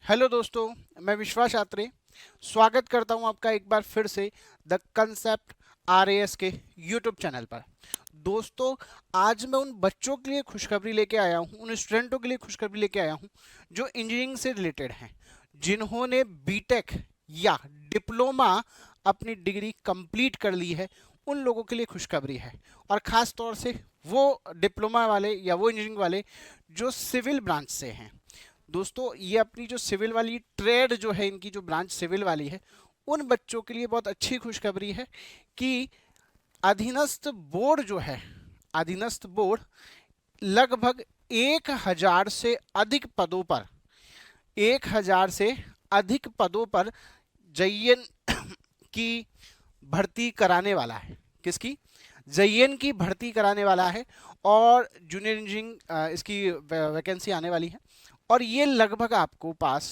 Hello दोस्तों, मैं विश्वास आत्रे स्वागत करता हूं आपका एक बार फिर से द कंसेप्ट आरएएस के यूट्यूब चैनल पर। दोस्तों, आज मैं उन बच्चों के लिए खुशखबरी लेके आया हूं, उन स्टूडेंटों के लिए खुशखबरी लेके आया हूं जो इंजीनियरिंग से रिलेटेड हैं, जिन्होंने बीटेक या डिप्लोमा अपनी डिग्री कंप्लीट कर ली है। उन लोगों के लिए खुशखबरी है, और ख़ास तौर से वो डिप्लोमा वाले या वो इंजीनियरिंग वाले जो सिविल ब्रांच से हैं। दोस्तों, ये अपनी जो सिविल वाली ट्रेड जो है, इनकी जो ब्रांच सिविल वाली है, उन बच्चों के लिए बहुत अच्छी खुशखबरी है कि अधीनस्थ बोर्ड जो है, अधीनस्थ बोर्ड लगभग 1000 से अधिक पदों पर 1000 से अधिक पदों पर जयन की भर्ती कराने वाला है। किसकी? जयन की भर्ती कराने वाला है, और जूनियर इंजीनियरिंग इसकी वैकेंसी आने वाली है। और ये लगभग आपको पास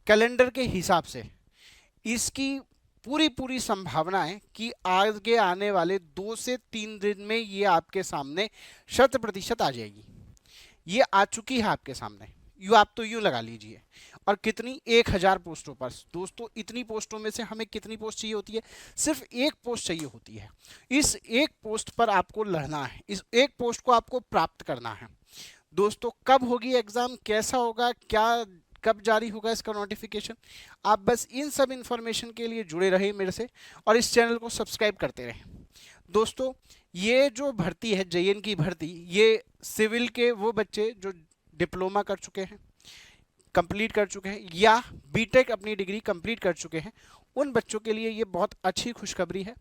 कैलेंडर के हिसाब से इसकी पूरी पूरी संभावना है कि आगे आने वाले 2 से 3 दिन में ये आपके सामने 100% आ जाएगी। ये आ चुकी है आपके सामने। आप तो यूं लगा लीजिए। और कितनी? 1000 पोस्टों पर। दोस्तों, इतनी पोस्टों में से हमें कितनी पोस्ट चाहिए होती है? सिर्फ एक पोस्ट चाहिए होती है। इस एक पोस्ट पर आपको लड़ना है, इस एक पोस्ट को आपको प्राप्त करना है। दोस्तों, कब होगी एग्जाम, कैसा होगा, क्या कब जारी होगा इसका नोटिफिकेशन, आप बस इन सब इंफॉर्मेशन के लिए जुड़े रहिए मेरे से, और इस चैनल को सब्सक्राइब करते रहें। दोस्तों, ये जो भर्ती है, जेएन की भर्ती, ये सिविल के वो बच्चे जो डिप्लोमा कर चुके हैं, कंप्लीट कर चुके हैं, या बीटेक अपनी डिग्री कंप्लीट कर चुके हैं, उन बच्चों के लिए ये बहुत अच्छी खुशखबरी है।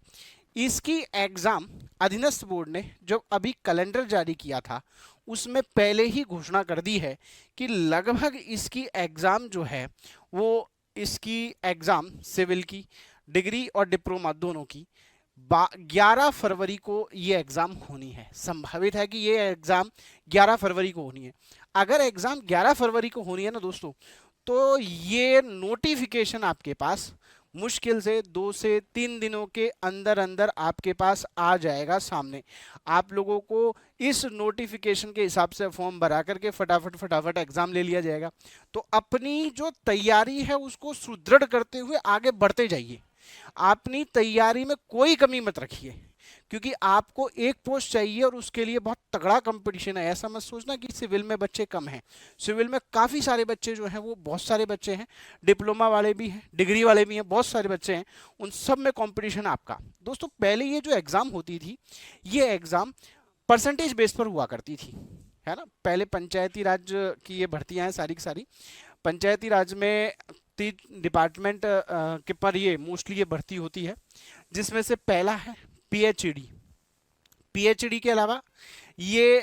इसकी एग्ज़ाम अधीनस्थ बोर्ड ने जब अभी कैलेंडर जारी किया था, उसमें पहले ही घोषणा कर दी है कि लगभग इसकी एग्ज़ाम जो है वो, इसकी एग्ज़ाम सिविल की डिग्री और डिप्लोमा दोनों की 11 फरवरी को ये एग्ज़ाम होनी है। संभावित है कि ये एग्ज़ाम 11 फरवरी को होनी है। अगर एग्ज़ाम 11 फरवरी को होनी है ना दोस्तों, तो ये नोटिफिकेशन आपके पास मुश्किल से 2 से 3 दिनों के अंदर अंदर आपके पास आ जाएगा सामने। आप लोगों को इस नोटिफिकेशन के हिसाब से फॉर्म भरा करके फटाफट फटाफट एग्जाम ले लिया जाएगा। तो अपनी जो तैयारी है उसको सुदृढ़ करते हुए आगे बढ़ते जाइए। अपनी तैयारी में कोई कमी मत रखिए, क्योंकि आपको एक पोस्ट चाहिए और उसके लिए बहुत तगड़ा कंपटीशन है। ऐसा मत सोचना कि सिविल में बच्चे कम हैं। सिविल में काफ़ी सारे बच्चे जो हैं, वो बहुत सारे बच्चे हैं, डिप्लोमा वाले भी हैं, डिग्री वाले भी हैं, बहुत सारे बच्चे हैं। उन सब में कंपटीशन आपका। दोस्तों, पहले ये जो एग्ज़ाम होती थी, ये एग्ज़ाम परसेंटेज बेस पर हुआ करती थी, है ना। पहले पंचायती राज की ये भर्तियां हैं सारी की सारी। पंचायती राज में 3 डिपार्टमेंट के पर ये मोस्टली ये भर्ती होती है, जिसमें से पहला है पीएचडी। पीएचडी के अलावा ये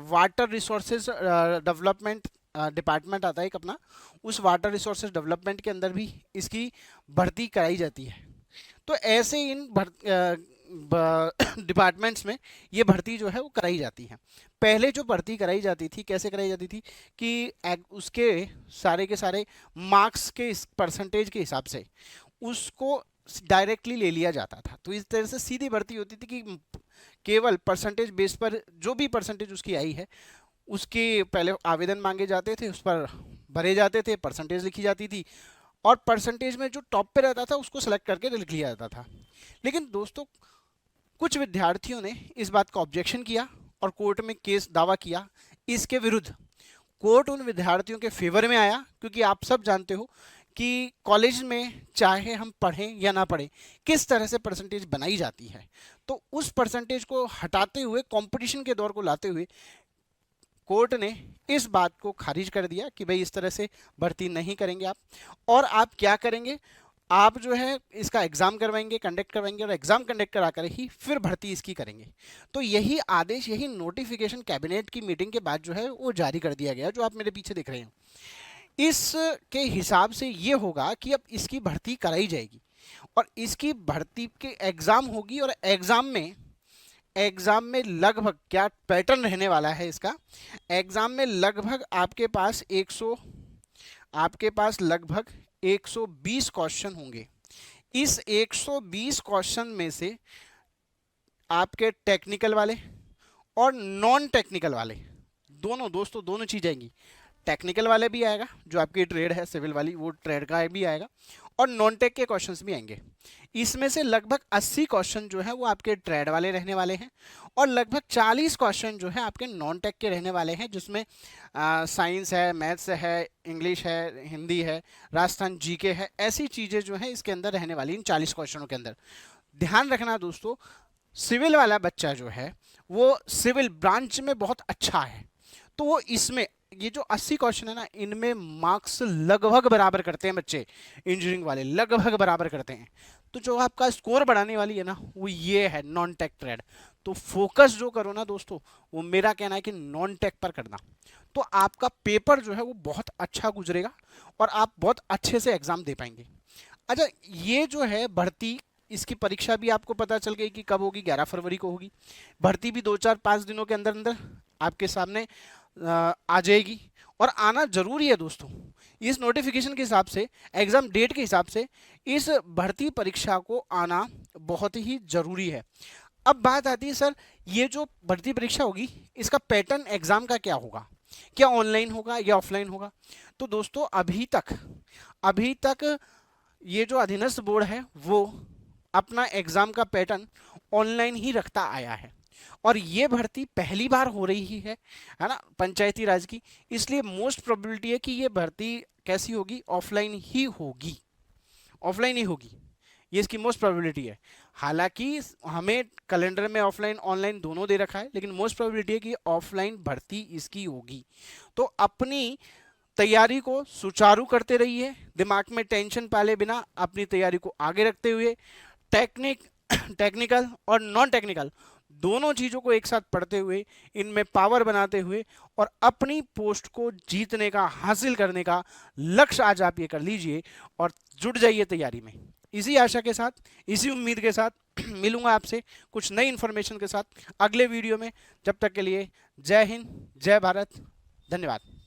वाटर रिसोर्सेज डेवलपमेंट डिपार्टमेंट आता है एक अपना। उस वाटर रिसोर्सेज डेवलपमेंट के अंदर भी इसकी भर्ती कराई जाती है। तो ऐसे इन डिपार्टमेंट्स में ये भर्ती जो है वो कराई जाती है। पहले जो भर्ती कराई जाती थी, कैसे कराई जाती थी कि उसके सारे के सारे मार्क्स के परसेंटेज के हिसाब से उसको डायरेक्टली ले लिया जाता था। तो इस तरह से सीधी भर्ती होती थी कि केवल परसेंटेज बेस पर जो भी परसेंटेज उसकी आई है, उसके पहले आवेदन मांगे जाते थे, उस पर भरे जाते थे, परसेंटेज लिखी जाती थी, और परसेंटेज में जो टॉप पे रहता था उसको सेलेक्ट करके लिख लिया जाता था। लेकिन दोस्तों, कुछ विद्यार्थियों ने इस बात का ऑब्जेक्शन किया और कोर्ट में केस दावा किया इसके विरुद्ध। कोर्ट उन विद्यार्थियों के फेवर में आया, क्योंकि आप सब जानते हो कि कॉलेज में चाहे हम पढ़ें या ना पढ़ें, किस तरह से परसेंटेज बनाई जाती है। तो उस परसेंटेज को हटाते हुए, कंपटीशन के दौर को लाते हुए, कोर्ट ने इस बात को खारिज कर दिया कि भाई इस तरह से भर्ती नहीं करेंगे आप। और आप क्या करेंगे, आप जो है इसका एग्जाम करवाएंगे, कंडक्ट करवाएंगे, और एग्जाम कंडक्ट करा कर ही फिर भर्ती इसकी करेंगे। तो यही आदेश, यही नोटिफिकेशन कैबिनेट की मीटिंग के बाद जो है वो जारी कर दिया गया, जो आप मेरे पीछे देख रहे हैं। इसके हिसाब से ये होगा कि अब इसकी भर्ती कराई जाएगी, और इसकी भर्ती के एग्जाम होगी, और एग्जाम में लगभग क्या पैटर्न रहने वाला है इसका। एग्जाम में लगभग आपके पास लगभग 120 क्वेश्चन होंगे। इस 120 क्वेश्चन में से आपके टेक्निकल वाले और नॉन टेक्निकल वाले दोनों, दोस्तों दोनों चीज़ आएंगी। टेक्निकल वाले भी आएगा, जो आपकी ट्रेड है सिविल वाली, वो ट्रेड का भी आएगा, और नॉन टेक के क्वेश्चंस भी आएंगे। इसमें से लगभग 80 क्वेश्चन जो है वो आपके ट्रेड वाले रहने वाले हैं, और लगभग 40 क्वेश्चन जो है आपके नॉन टेक के रहने वाले हैं, जिसमें साइंस है, मैथ्स है, इंग्लिश है, हिंदी है, राजस्थान जीके है, ऐसी चीज़ें जो है इसके अंदर रहने वाली इन 40 क्वेश्चनों के अंदर। ध्यान रखना दोस्तों, सिविल वाला बच्चा जो है वो सिविल ब्रांच में बहुत अच्छा है, तो वो इसमें ये जो 80 क्वेश्चन है ना, इनमें मार्क्स लगभग बराबर करते हैं बच्चे, इंजीनियरिंग वाले लगभग बराबर करते हैं। तो जो आपका स्कोर बढ़ाने वाली है ना, वो ये है नॉन टेक ट्रेड। तो फोकस जो करो ना दोस्तों, वो मेरा कहना है कि नॉन टेक पर करना, तो आपका पेपर जो है वो बहुत अच्छा गुजरेगा और आप बहुत अच्छे से एग्जाम दे पाएंगे। अच्छा, ये जो है भर्ती, इसकी परीक्षा भी आपको पता चल गई कि कब होगी, 11 फरवरी को होगी। भर्ती भी 2-4-5 दिनों के अंदर अंदर आपके सामने आ जाएगी, और आना जरूरी है दोस्तों। इस नोटिफिकेशन के हिसाब से, एग्जाम डेट के हिसाब से इस भर्ती परीक्षा को आना बहुत ही जरूरी है। अब बात आती है सर, ये जो भर्ती परीक्षा होगी इसका पैटर्न एग्जाम का क्या होगा, क्या ऑनलाइन होगा या ऑफलाइन होगा? तो दोस्तों अभी तक ये जो अधीनस्थ बोर्ड है वो अपना एग्जाम का पैटर्न ऑनलाइन ही रखता आया है, और ये भर्ती पहली बार हो रही है ना, पंचायती राज की, इसलिए मोस्ट प्रोबेबिलिटी है कि ये भर्ती कैसी होगी, ऑफलाइन ही होगी, ऑफलाइन ही होगी, ये इसकी मोस्ट प्रोबेबिलिटी है। हालांकि हमें कैलेंडर में ऑफलाइन ऑनलाइन दोनों दे रखा है, लेकिन मोस्ट प्रोबेबिलिटी है कि ऑफलाइन भर्ती इसकी होगी। तो अपनी तैयारी को सुचारू करते रहिए, दिमाग में टेंशन पाले बिना अपनी तैयारी को आगे रखते हुए, टेक्निकल और नॉन टेक्निकल दोनों चीज़ों को एक साथ पढ़ते हुए, इनमें पावर बनाते हुए, और अपनी पोस्ट को जीतने का, हासिल करने का लक्ष्य आज आप ये कर लीजिए और जुट जाइए तैयारी में। इसी आशा के साथ, इसी उम्मीद के साथ मिलूंगा आपसे कुछ नई इन्फॉर्मेशन के साथ अगले वीडियो में। जब तक के लिए जय हिंद, जय भारत, धन्यवाद।